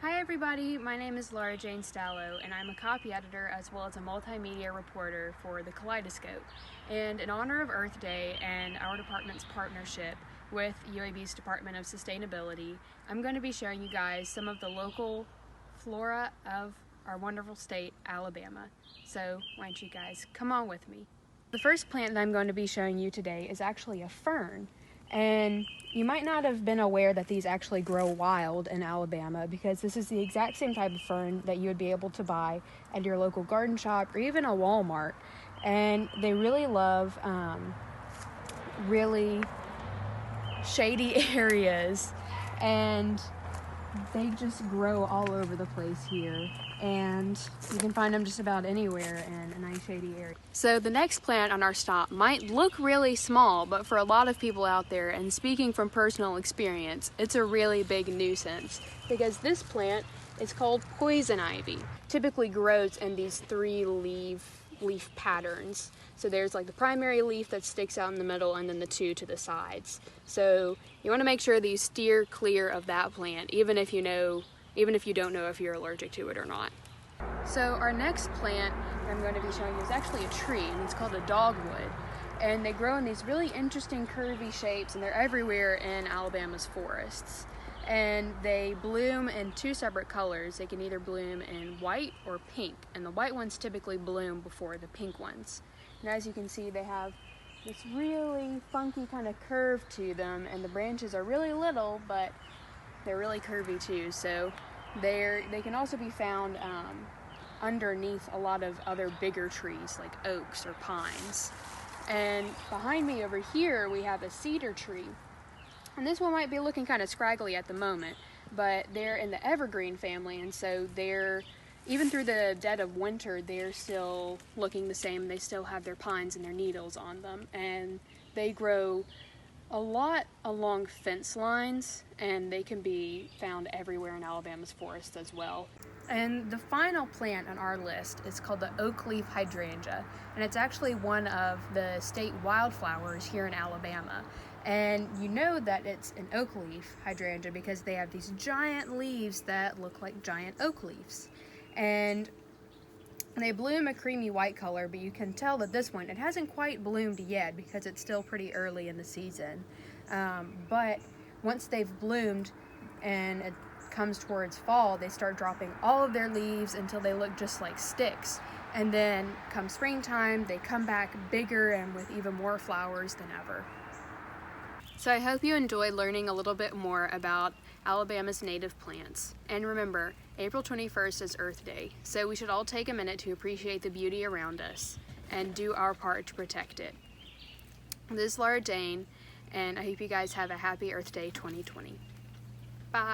Hi everybody, my name is Laura Jane Stallo and I'm a copy editor as well as a multimedia reporter for the Kaleidoscope. And in honor of Earth Day and our department's partnership with UAB's Department of Sustainability, I'm going to be showing you guys some of the local flora of our wonderful state, Alabama. So why don't you guys come on with me. The first plant that I'm going to be showing you today is actually a fern. And you might not have been aware that these actually grow wild in Alabama, because this is the exact same type of fern that you would be able to buy at your local garden shop or even a Walmart. And they really love really shady areas, and they just grow all over the place here, and you can find them just about anywhere in a nice shady area. So the next plant on our stop might look really small, but for a lot of people out there, and speaking from personal experience, it's a really big nuisance, because this plant is called poison ivy. Typically grows in these three leaf patterns. So there's like the primary leaf that sticks out in the middle, and then the two to the sides. So you want to make sure that you steer clear of that plant, even if you don't know if you're allergic to it or not. So our next plant that I'm going to be showing you is actually a tree, and it's called a dogwood. And they grow in these really interesting curvy shapes, and they're everywhere in Alabama's forests. And they bloom in two separate colors. They can either bloom in white or pink, and the white ones typically bloom before the pink ones. And as you can see, they have this really funky kind of curve to them, and the branches are really little, but they're really curvy too. So they can also be found underneath a lot of other bigger trees like oaks or pines. And behind me over here we have a cedar tree. And this one might be looking kind of scraggly at the moment, but they're in the evergreen family, and so even through the dead of winter, they're still looking the same. They still have their pines and their needles on them, and they grow a lot along fence lines, and they can be found everywhere in Alabama's forests as well. And the final plant on our list is called the oak leaf hydrangea, and it's actually one of the state wildflowers here in Alabama. And you know that it's an oak leaf hydrangea because they have these giant leaves that look like giant oak leaves. And they bloom a creamy white color, but you can tell that this one, it hasn't quite bloomed yet because it's still pretty early in the season. But once they've bloomed and it comes towards fall, they start dropping all of their leaves until they look just like sticks. And then come springtime, they come back bigger and with even more flowers than ever. So I hope you enjoyed learning a little bit more about Alabama's native plants. And remember, April 21st is Earth Day, so we should all take a minute to appreciate the beauty around us and do our part to protect it. This is Laura Jane, and I hope you guys have a happy Earth Day 2020.